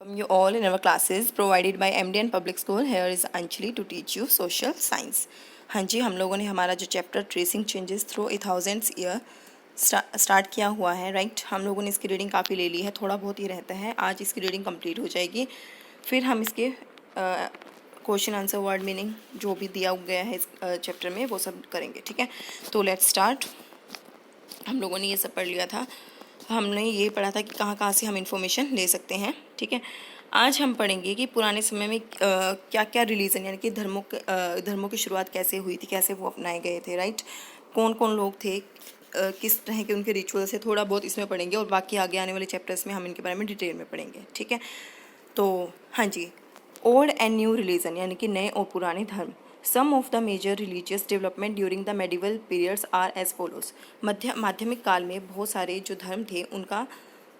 Welcome you all in our classes provided by MDN Public School. Here is Anjali to teach you social science. हाँ जी, हम लोगों ने हमारा जो chapter tracing changes through 1000 year start किया हुआ है, राइट। हम लोगों ने इसकी रीडिंग काफ़ी ले ली है, थोड़ा बहुत ही रहता है। आज इसकी रीडिंग कंप्लीट हो जाएगी, फिर हम इसके क्वेश्चन आंसर वर्ड मीनिंग जो भी दिया गया है इस चैप्टर में वो सब करेंगे, ठीक है। तो लेट्स स्टार्ट। हम लोगों ने ये सब पढ़ लिया था, हमने ये पढ़ा था कि कहाँ कहाँ से हम इंफॉर्मेशन ले सकते हैं, ठीक है। आज हम पढ़ेंगे कि पुराने समय में क्या क्या रिलीजन यानी कि धर्मों की शुरुआत कैसे हुई थी, कैसे वो अपनाए गए थे, राइट। कौन कौन लोग थे, किस तरह के उनके रिचुअल्स है, थोड़ा बहुत इसमें पढ़ेंगे और बाकी आगे आने वाले चैप्टर्स में हम इनके बारे में डिटेल में पढ़ेंगे, ठीक है। तो हाँ जी, ओल्ड एंड न्यू रिलीजन यानी कि नए और पुराने धर्म। Some of the major religious development during the medieval periods are as follows. माध्यमिक काल में बहुत सारे जो धर्म थे उनका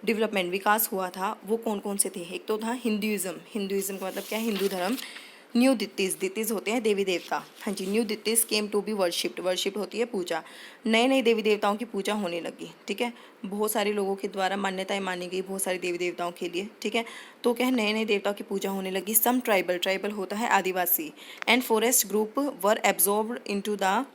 डेवलपमेंट विकास हुआ था, वो कौन कौन से थे। एक तो था हिंदुइज्म का मतलब क्या है, हिंदू धर्म। न्यू दित्तिस होते हैं देवी देवता, हाँ जी। New deities came to be worshipped होती है पूजा। नए नए देवी देवताओं की पूजा होने लगी, ठीक है। बहुत सारे लोगों के द्वारा मान्यताएं मानी गई बहुत सारे देवी देवताओं के लिए, ठीक है। तो क्या है, नए नए देवताओं की पूजा होने लगी। सम ट्राइबल होता है आदिवासी and forest group were absorbed into the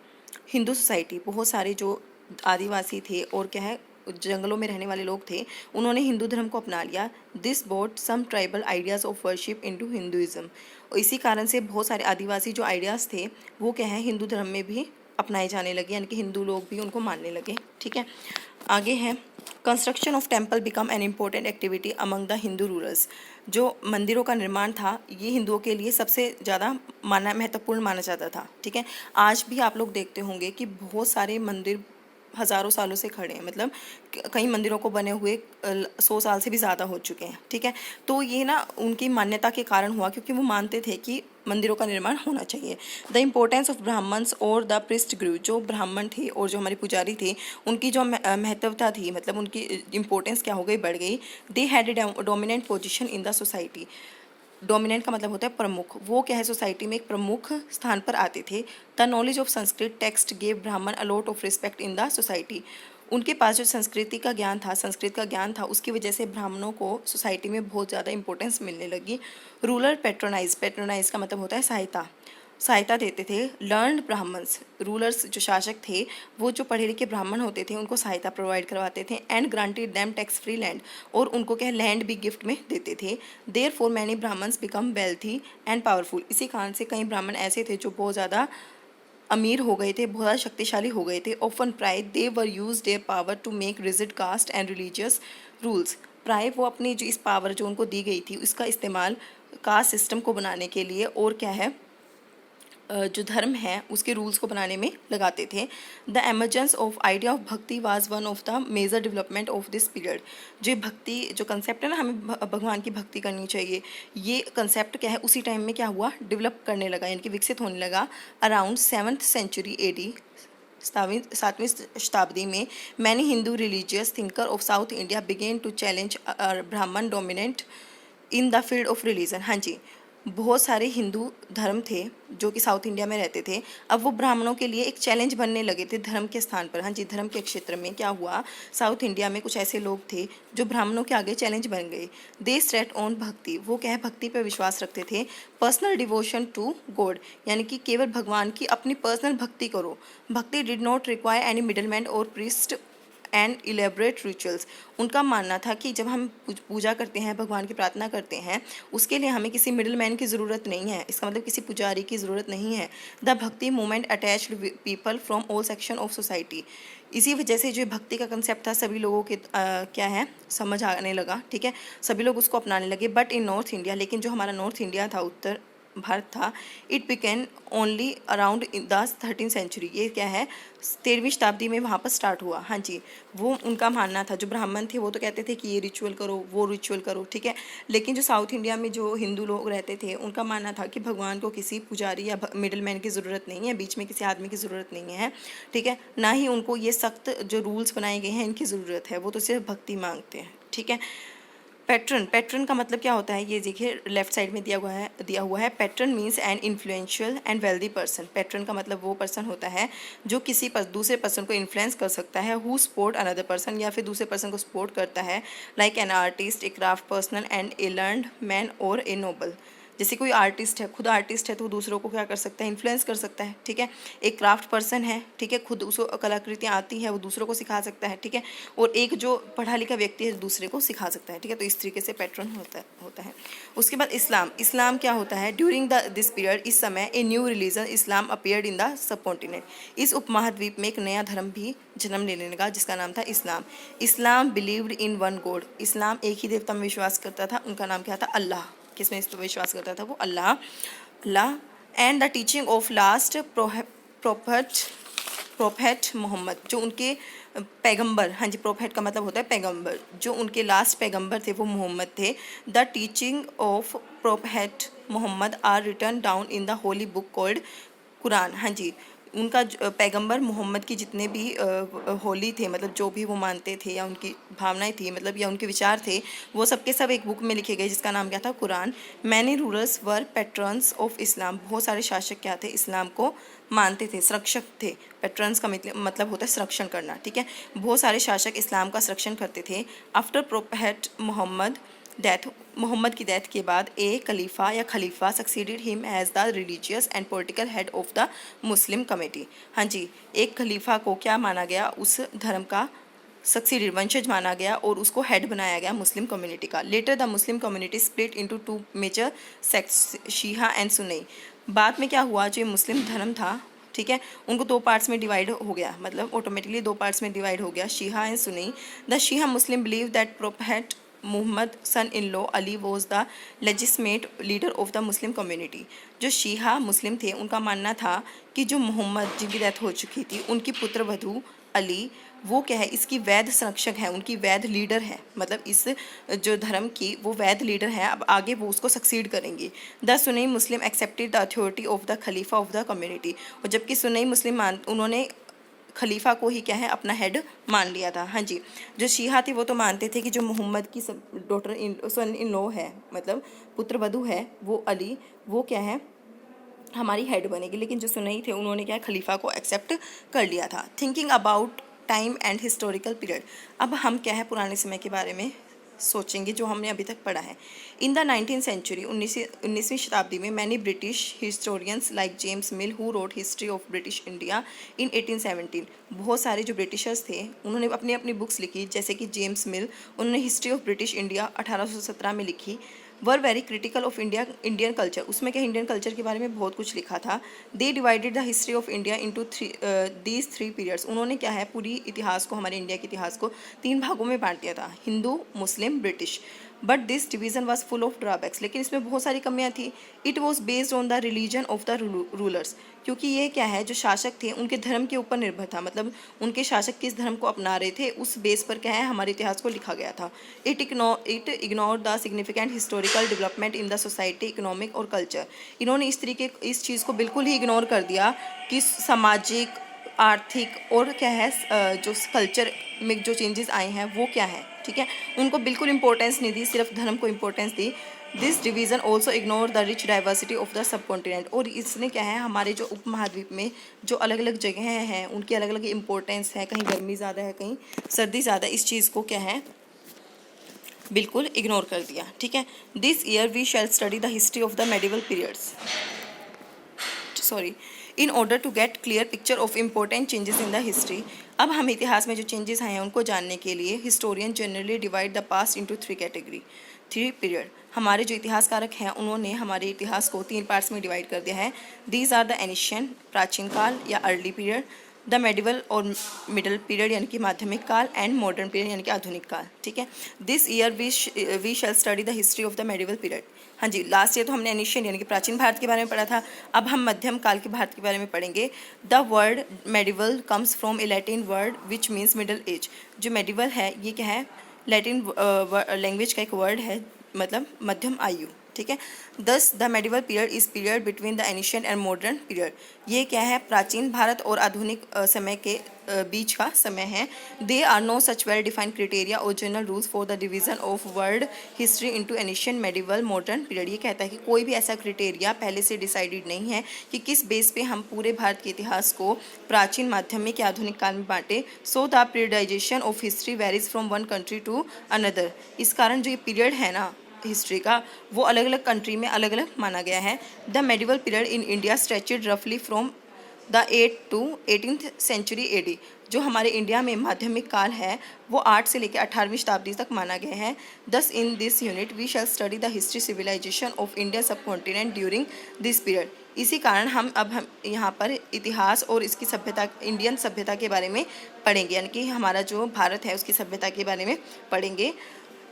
Hindu society. बहुत सारे जो आदिवासी थे और क्या है जंगलों में रहने वाले लोग थे, उन्होंने हिंदू धर्म को अपना लिया। This brought some tribal ideas of worship into Hinduism. इसी कारण से बहुत सारे आदिवासी जो आइडियाज़ थे वो क्या है हिंदू धर्म में भी अपनाए जाने लगे, यानी कि हिंदू लोग भी उनको मानने लगे, ठीक है। आगे है construction of temple become an important activity among the Hindu rulers. जो मंदिरों का निर्माण था ये हिंदुओं के लिए सबसे ज़्यादा महत्वपूर्ण माना जाता था, ठीक है। आज भी आप लोग देखते होंगे कि बहुत सारे मंदिर हज़ारों सालों से खड़े हैं, मतलब कई मंदिरों को बने हुए 100 साल से भी ज़्यादा हो चुके हैं, ठीक है। तो ये ना उनकी मान्यता के कारण हुआ, क्योंकि वो मानते थे कि मंदिरों का निर्माण होना चाहिए। द इम्पोर्टेंस ऑफ ब्राह्मण्स और द प्रिस्ट ग्रू। जो ब्राह्मण थे और जो हमारे पुजारी थे उनकी जो महत्वता थी, मतलब उनकी इम्पोर्टेंस क्या हो गई, बढ़ गई। They had a dominant position in the society. Dominant का मतलब होता है प्रमुख, वो क्या है सोसाइटी में एक प्रमुख स्थान पर आते थे। The knowledge of Sanskrit text gave Brahman a lot of respect in the society. उनके पास जो संस्कृत का ज्ञान था उसकी वजह से ब्राह्मणों को सोसाइटी में बहुत ज़्यादा इंपॉर्टेंस मिलने लगी। रूलर पेट्रोनाइज का मतलब होता है सहायता देते थे। लर्नड ब्राह्मण्स, रूलर्स जो शासक थे वो जो पढ़े लिखे ब्राह्मण होते थे उनको सहायता प्रोवाइड करवाते थे। And granted them tax free land, और उनको क्या लैंड भी गिफ्ट में देते थे। Therefore many Brahmans become wealthy and powerful. इसी कारण से कई ब्राह्मण ऐसे थे जो बहुत ज़्यादा अमीर हो गए थे, बहुत ज़्यादा शक्तिशाली हो गए थे। Often pride they were use their power to make rigid caste and religious rules. प्राय वो अपनी जो इस पावर जो उनको दी गई थी उसका इस्तेमाल कास्ट सिस्टम को बनाने के लिए और क्या है जो धर्म है उसके रूल्स को बनाने में लगाते थे। The emergence of idea of bhakti was one of the major development of this period. जो भक्ति जो कंसेप्ट है ना, हमें भगवान की भक्ति करनी चाहिए, ये कंसेप्ट क्या है उसी टाइम में क्या हुआ, डेवलप करने लगा, यानी कि विकसित होने लगा। अराउंड 7th सेंचुरी AD, 7वीं शताब्दी में many Hindu religious thinker of South India began to challenge Brahman dominant in the field of religion. हाँ जी, बहुत सारे हिंदू धर्म थे जो कि साउथ इंडिया में रहते थे, अब वो ब्राह्मणों के लिए एक चैलेंज बनने लगे थे धर्म के स्थान पर। हाँ जी, धर्म के क्षेत्र में क्या हुआ, साउथ इंडिया में कुछ ऐसे लोग थे जो ब्राह्मणों के आगे चैलेंज बन गए। दे सेट ऑन भक्ति, वो क्या है भक्ति पर विश्वास रखते थे। पर्सनल डिवोशन टू गॉड, यानी कि केवल भगवान की अपनी पर्सनल भक्ति करो। भक्ति did not require any middleman और प्रीस्ट एंड इलेबरेट रिचुअल्स। उनका मानना था कि जब हम पूजा करते हैं, भगवान की प्रार्थना करते हैं, उसके लिए हमें किसी मिडिल मैन की ज़रूरत नहीं है, इसका मतलब किसी पुजारी की ज़रूरत नहीं है। द भक्ति movement attached people from all section of society. इसी वजह से जो भक्ति का कंसेप्ट था सभी लोगों के क्या है समझ आने लगा, ठीक है, सभी लोग उसको अपनाने लगे। बट इन नॉर्थ इंडिया, लेकिन जो हमारा नॉर्थ इंडिया था, उत्तर भारत था, it became only around in the 13th century. ये क्या है 13वीं शताब्दी में वहाँ पर स्टार्ट हुआ। हाँ जी, वो उनका मानना था, जो ब्राह्मण थे वो तो कहते थे कि ये रिचुअल करो वो रिचुअल करो, ठीक है। लेकिन जो साउथ इंडिया में जो हिंदू लोग रहते थे उनका मानना था कि भगवान को किसी पुजारी या मिडिल मैन की ज़रूरत नहीं है, बीच में किसी आदमी की ज़रूरत नहीं है, ठीक है। ना ही उनको ये सख्त जो रूल्स बनाए गए हैं इनकी ज़रूरत है, वो तो सिर्फ भक्ति मांगते हैं, ठीक है। पैट्रन, पैट्रन का मतलब क्या होता है, ये देखिए लेफ्ट साइड में दिया हुआ है। Patron means an influential and wealthy person. Patron का मतलब वो पर्सन होता है जो किसी दूसरे पर्सन को इन्फ्लुएंस कर सकता है, हु सपोर्ट अनदर पर्सन, या फिर दूसरे पर्सन को सपोर्ट करता है, like an artist, A craft person and A learned man और ए नोबल। जैसे कोई आर्टिस्ट है, खुद आर्टिस्ट है, तो दूसरों को क्या कर सकता है, इन्फ्लुएंस कर सकता है, ठीक है। एक क्राफ्ट पर्सन है, ठीक है, खुद उसको कलाकृतियाँ आती है, वो दूसरों को सिखा सकता है, ठीक है। और एक जो पढ़ा लिखा व्यक्ति है दूसरे को सिखा सकता है, ठीक है। तो इस तरीके से पैट्रन होता है। उसके बाद इस्लाम, इस्लाम क्या होता है, ड्यूरिंग दिस पीरियड, इस समय a new religion Islam appeared in the sub continent. इस उपमहाद्वीप में एक नया धर्म भी जन्म लेने लगा जिसका नाम था इस्लाम। इस्लाम बिलीव्ड इन वन गॉड, इस्लाम एक ही देवता में विश्वास करता था, उनका नाम क्या था, अल्लाह। किसमें इस पर विश्वास करता था, वो Allah. And the teaching of last prophet Muhammad, जो उनके पैगंबर, हाँ जी, प्रोफेट का मतलब होता है पैगंबर, जो उनके लास्ट पैगंबर थे वो मोहम्मद थे। The teaching of prophet Muhammad are written down in the holy book called Quran. हाँ जी, उनका पैगंबर मोहम्मद की जितने भी होली थे, मतलब जो भी वो मानते थे या उनकी भावनाएं थी, मतलब या उनके विचार थे, वो सब के सब एक बुक में लिखे गए जिसका नाम क्या था, Quran. Many rulers were patrons of Islam, बहुत सारे शासक क्या थे, इस्लाम को मानते थे, संरक्षक थे। पैट्रन्स का मतलब होता है संरक्षण करना, ठीक है। बहुत सारे शासक इस्लाम का संरक्षण करते थे। आफ्टर प्रोफेट मोहम्मद की डेथ के बाद ए खलीफा या खलीफा succeeded him as the religious and political head of the Muslim committee. हाँ जी, एक खलीफा को क्या माना गया, उस धर्म का सक्सीडेड, वंशज माना गया और उसको हेड बनाया गया मुस्लिम कम्युनिटी का। Later the Muslim community split into two major sects, Shia and Sunni. बाद में क्या हुआ, जो मुस्लिम धर्म था, ठीक है, उनको दो पार्ट्स में डिवाइड हो गया, मतलब ऑटोमेटिकली दो पार्ट्स में डिवाइड हो गया, Shia and Sunni. The Shia Muslim believe that prophet Muhammad son in law Ali was the legislate leader of the Muslim community. जो शिया मुस्लिम थे उनका मानना था कि जो मोहम्मद जिनकी डेथ हो चुकी थी, उनकी पुत्र वधू अली, वो क्या है, इसकी वैध संरक्षक है, उनकी वैध लीडर है, मतलब इस जो धर्म की वो वैध लीडर है, अब आगे वो उसको सक्सीड करेंगे। The Sunni Muslim accepted the authority of the Khalifa of the community, और जबकि सुन्नी मुस्लिम उन्होंने खलीफा को ही क्या है अपना हेड मान लिया था। हाँ जी, जो शिया थे वो तो मानते थे कि जो मोहम्मद की सन इन लॉ है, मतलब पुत्र वधू है, वो अली, वो क्या है, हमारी हेड बनेगी। लेकिन जो सुन्नी थे उन्होंने क्या है, खलीफा को एक्सेप्ट कर लिया था। Thinking about time and historical period, अब हम क्या है पुराने समय के बारे में सोचेंगे जो हमने अभी तक पढ़ा है। इन द 19th सेंचुरी, 19वीं शताब्दी में, many British historians like James mill who wrote history of British India in 1817, बहुत सारे जो ब्रिटिशर्स थे उन्होंने अपनी अपनी बुक्स लिखी, जैसे कि जेम्स मिल, उन्होंने हिस्ट्री ऑफ ब्रिटिश इंडिया 1817 में लिखी। Were very critical of Indian culture, उसमें क्या इंडियन कल्चर के बारे में बहुत कुछ लिखा था। They divided the history of India into these three periods, उन्होंने क्या है पूरी इतिहास को, हमारे इंडिया के इतिहास को 3 भागों में बांट दिया था, Hindu, Muslim, British. But this division was full of drawbacks, लेकिन इसमें बहुत सारी कमियाँ थी। It was based on the religion of the rulers, क्योंकि ये क्या है, जो शासक थे उनके धर्म के ऊपर निर्भर था, मतलब उनके शासक किस धर्म को अपना रहे थे उस बेस पर क्या है हमारे इतिहास को लिखा गया था। It ignore the significant historical development in the society, economic और कल्चर। इन्होंने इस चीज़ को बिल्कुल ही इग्नोर कर दिया कि सामाजिक, आर्थिक और क्या है जो कल्चर में जो चेंजेस आए हैं वो क्या है, ठीक है, उनको बिल्कुल इंपॉर्टेंस नहीं दी, सिर्फ धर्म को importance the. This division also ignore the rich diversity of the sub continent, और इसने क्या है हमारे जो उपमहाद्वीप में जो अलग अलग जगह हैं उनकी अलग अलग इंपॉर्टेंस है, कहीं गर्मी ज़्यादा है, कहीं सर्दी ज़्यादा, इस चीज़ को क्या है बिल्कुल इग्नोर कर दिया, ठीक है। This year we shall study the history of the medieval periods, in order to get clear picture of important changes in the history. अब हम इतिहास में जो चेंजेस आए हैं उनको जानने के लिए historian generally divide the past into 3 period. हमारे जो इतिहासकारक हैं उन्होंने हमारे इतिहास को 3 पार्ट्स में डिवाइड कर दिया है। दीज आर द एनिशियन, प्राचीन काल या अर्ली पीरियड, द मेडिवल और मिडल पीरियड यानी कि माध्यमिक काल, एंड मॉडर्न पीरियड यानी कि आधुनिक काल, ठीक है। This year we shall study the history of the medieval period. हाँ जी, लास्ट ईयर तो हमने एनिशियन यानी कि प्राचीन भारत के बारे में पढ़ा था, अब हम मध्यम काल के भारत के बारे में पढ़ेंगे। The word medieval comes from A Latin word which means middle age. जो मेडिवल है ये क्या है, लैटिन लैंग्वेज का एक वर्ड है, मतलब मध्यम आयु, ठीक है। दस the medieval period is period between the ancient and modern period. ये क्या है, प्राचीन भारत और आधुनिक समय के बीच का समय है। They are no such well defined criteria और general rules for the division of world history into ancient medieval modern period. ये कहता है कि कोई भी ऐसा क्राइटेरिया पहले से डिसाइडेड नहीं है कि किस बेस पे हम पूरे भारत के इतिहास को प्राचीन, माध्यमिक या आधुनिक काल में बांटे। So the periodization of history varies from one country to another. इस कारण जो ये पीरियड है ना हिस्ट्री का, वो अलग अलग कंट्री में अलग अलग माना गया है। The medieval period in India stretched रफली from the 8th to 18th century AD. जो हमारे इंडिया में माध्यमिक काल है वो 8 से लेकर 18वीं शताब्दी तक माना गया है। Thus in this unit we shall study the history civilization of India subcontinent during this period. इसी कारण हम यहाँ पर इतिहास और इसकी सभ्यता, इंडियन सभ्यता के बारे में पढ़ेंगे, यानी कि हमारा जो भारत है उसकी सभ्यता के बारे में पढ़ेंगे।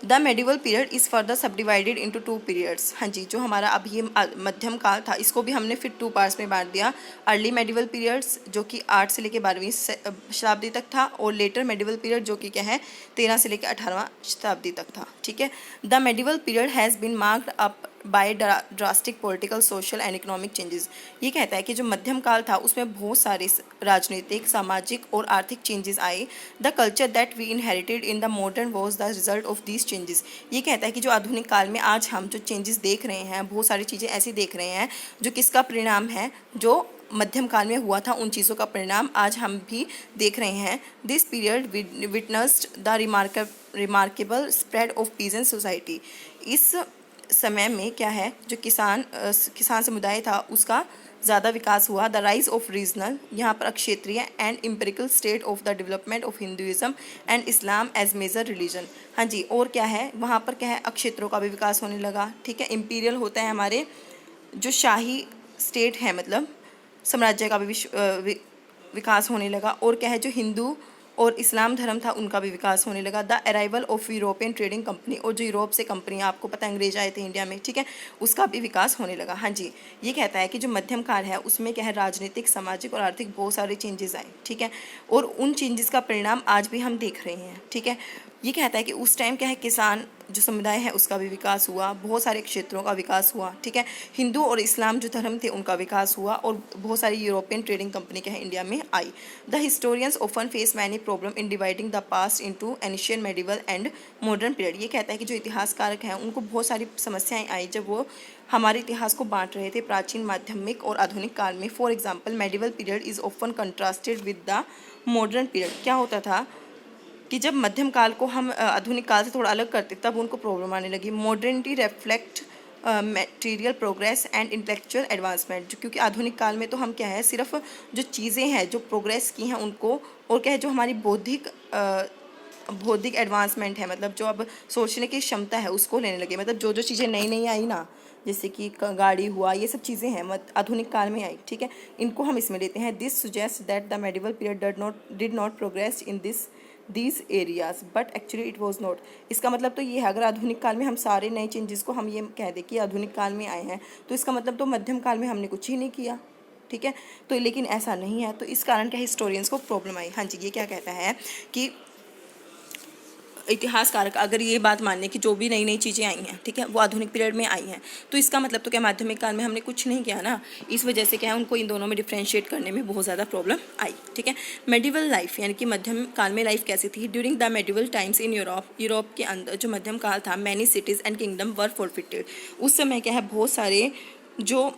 The medieval period is further सब डिवाइडेड इंटू 2 पीरियड्स। हाँ जी, जो हमारा अब ये मध्यम काल था इसको भी हमने फिर 2 पार्ट्स में बांट दिया। अर्ली मेडिवल पीरियड्स जो कि 8 से लेकर 12वीं शताब्दी तक था, और लेटर मेडिवल पीरियड जो कि क्या है 13 से लेकर 18वां शताब्दी तक था। ठीक है। The medieval period has been marked up by drastic political, social and economic changes. ये कहता है कि जो मध्यम काल था उसमें बहुत सारे राजनीतिक, सामाजिक और आर्थिक चेंजेस आए। The culture that we inherited in the modern was the result of these changes. ये कहता है कि जो आधुनिक काल में आज हम जो चेंजेस देख रहे हैं, बहुत सारी चीज़ें ऐसी देख रहे हैं जो किसका परिणाम है, जो मध्यम काल में हुआ था उन चीज़ों का परिणाम आज हम भी देख रहे हैं। This period witnessed the remarkable spread of peasant society. इस समय में क्या है, जो किसान समुदाय था उसका ज़्यादा विकास हुआ। द राइज ऑफ रीजनल, यहाँ पर क्षेत्रीय and empirical state of the development of Hinduism and Islam as major religion. हाँ जी, और क्या है वहाँ पर क्या है, अक्षेत्रों का भी विकास होने लगा। ठीक है। इम्पीरियल होता है हमारे जो शाही स्टेट है, मतलब साम्राज्य का भी विकास होने लगा। और क्या है, जो हिंदू और इस्लाम धर्म था उनका भी विकास होने लगा। The arrival of European trading company, और जो यूरोप से कंपनियां, आपको पता है अंग्रेज आए थे इंडिया में, ठीक है, उसका भी विकास होने लगा। हाँ जी, ये कहता है कि जो मध्यम काल है उसमें क्या है, राजनीतिक, सामाजिक और आर्थिक बहुत सारे चेंजेस आए। ठीक है। और उन चेंजेस का परिणाम आज भी हम देख रहे हैं। ठीक है। ये कहता है कि उस टाइम क्या है, किसान जो समुदाय है उसका भी विकास हुआ, बहुत सारे क्षेत्रों का विकास हुआ। ठीक है। हिंदू और इस्लाम जो धर्म थे उनका विकास हुआ, और बहुत सारी यूरोपियन ट्रेडिंग कंपनी क्या है इंडिया में आई। The historians often face many problem in dividing the past into ancient, medieval and modern period. ये कहता है कि जो इतिहासकारक हैं उनको बहुत सारी समस्याएं आई जब वो हमारे इतिहास को बांट रहे थे प्राचीन, माध्यमिक और आधुनिक काल में। For example, medieval period is often contrasted with the modern period. क्या होता था कि जब मध्यम काल को हम आधुनिक काल से थोड़ा अलग करते तब उनको प्रॉब्लम आने लगी। Modernity reflect material progress and intellectual advancement. क्योंकि आधुनिक काल में तो हम क्या है, सिर्फ जो चीज़ें हैं जो प्रोग्रेस की हैं उनको, और क्या है जो हमारी बौद्धिक एडवांसमेंट है, मतलब जो अब सोचने की क्षमता है उसको लेने लगे। मतलब जो जो चीज़ें नई नई आई ना, जैसे कि गाड़ी हुआ, ये सब चीज़ें हैं आधुनिक काल में आई। ठीक है। इनको हम इसमें लेते हैं। This suggest that the medieval period did not progress in these areas but actually it was not. इसका मतलब तो ये है, अगर आधुनिक काल में हम सारे नए चेंजेस को हम ये कह दें कि आधुनिक काल में आए हैं, तो इसका मतलब तो मध्यम काल में हमने कुछ ही नहीं किया। ठीक है। तो लेकिन ऐसा नहीं है, तो इस कारण क्या हिस्टोरियंस को प्रॉब्लम आई। हाँ जी, ये क्या कहता है कि इतिहासकारक अगर ये बात माने कि जो भी नई नई चीज़ें आई हैं, ठीक है, वो आधुनिक पीरियड में आई हैं, तो इसका मतलब तो क्या माध्यमिक काल में हमने कुछ नहीं किया ना। इस वजह से क्या है, उनको इन दोनों में डिफ्रेंशिएट करने में बहुत ज़्यादा प्रॉब्लम आई। ठीक है। मेडिवल लाइफ, यानी कि मध्यम काल में लाइफ कैसी थी। During the medieval times in Europe के अंदर जो मध्यम काल था, many cities and kingdom were forfeited. उस समय क्या है, बहुत सारे जो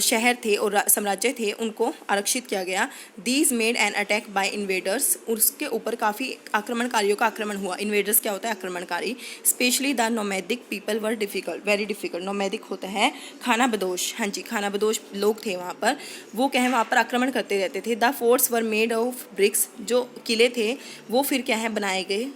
शहर थे और साम्राज्य थे उनको आरक्षित किया गया। These made an attack by invaders, उसके ऊपर काफ़ी आक्रमणकारियों का आक्रमण हुआ। इन्वेडर्स क्या होता है, आक्रमणकारी। Specially the nomadic people were difficult, very difficult. Nomadic होता है खानाबदोश। हाँ जी, खानाबदोश लोग थे वहाँ पर, वो क्या है वहाँ पर आक्रमण करते रहते थे। The forts were made of BRICS, जो किले थे वो फिर क्या है बनाए गए,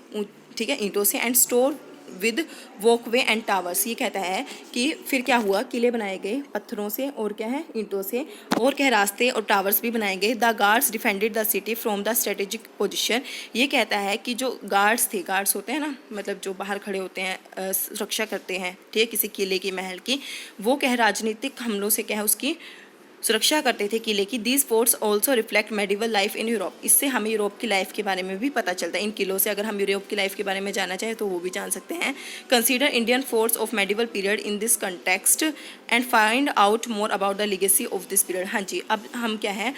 ठीक है, ईंटों से। And store with walkway and towers. ये कहता है कि फिर क्या हुआ, किले बनाए गए पत्थरों से और क्या है ईंटों से, और क्या है रास्ते और टावर्स भी बनाए गए। The guards defended the city from the strategic position. ये कहता है कि जो गार्ड्स थे, गार्ड्स होते हैं ना, मतलब जो बाहर खड़े होते हैं, सुरक्षा करते हैं, ठीक है, किसी किले की, महल की, वो क्या है राजनीतिक हमलों से क्या है उसकी सुरक्षा करते थे किले की। These forts also reflect medieval life in Europe. इससे हमें यूरोप की लाइफ के बारे में भी पता चलता है। इन किलों से अगर हम यूरोप की लाइफ के बारे में जानना चाहें तो वो भी जान सकते हैं। Consider Indian forts of medieval period in this context and find out more about the legacy of this period. हाँ जी, अब हम क्या है,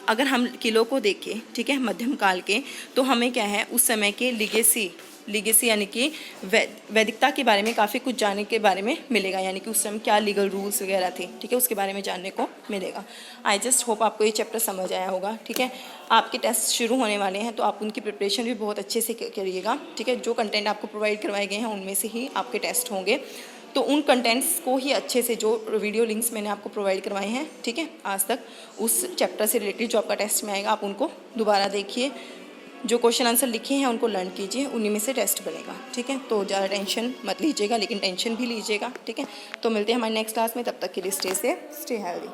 अगर हम किलों को देखें, ठीक है, मध्यम काल के, तो हमें क्या है उस समय के लिगेसी यानी कि वैदिकता के बारे में काफ़ी कुछ जानने के बारे में मिलेगा, यानी कि उस समय क्या लीगल रूल्स वगैरह थे, ठीक है, उसके बारे में जानने को मिलेगा। आई जस्ट होप आपको ये चैप्टर समझ आया होगा, ठीक है। आपके टेस्ट शुरू होने वाले हैं तो आप उनकी प्रिपरेशन भी बहुत अच्छे से करिएगा, ठीक है। जो कंटेंट आपको प्रोवाइड करवाए गए हैं उनमें से ही आपके टेस्ट होंगे, तो उन कंटेंट्स को ही अच्छे से, जो वीडियो लिंक्स मैंने आपको प्रोवाइड करवाए हैं, ठीक है, आज तक, उस चैप्टर से रिलेटेड जो आपका टेस्ट में आएगा आप उनको दोबारा देखिए, जो क्वेश्चन आंसर लिखे हैं उनको लर्न कीजिए, उन्हीं में से टेस्ट बनेगा, ठीक है। तो ज़्यादा टेंशन मत लीजिएगा, लेकिन टेंशन भी लीजिएगा, ठीक है। तो मिलते हैं हमारे नेक्स्ट क्लास में, तब तक के लिए स्टे सेफ, स्टे हेल्दी।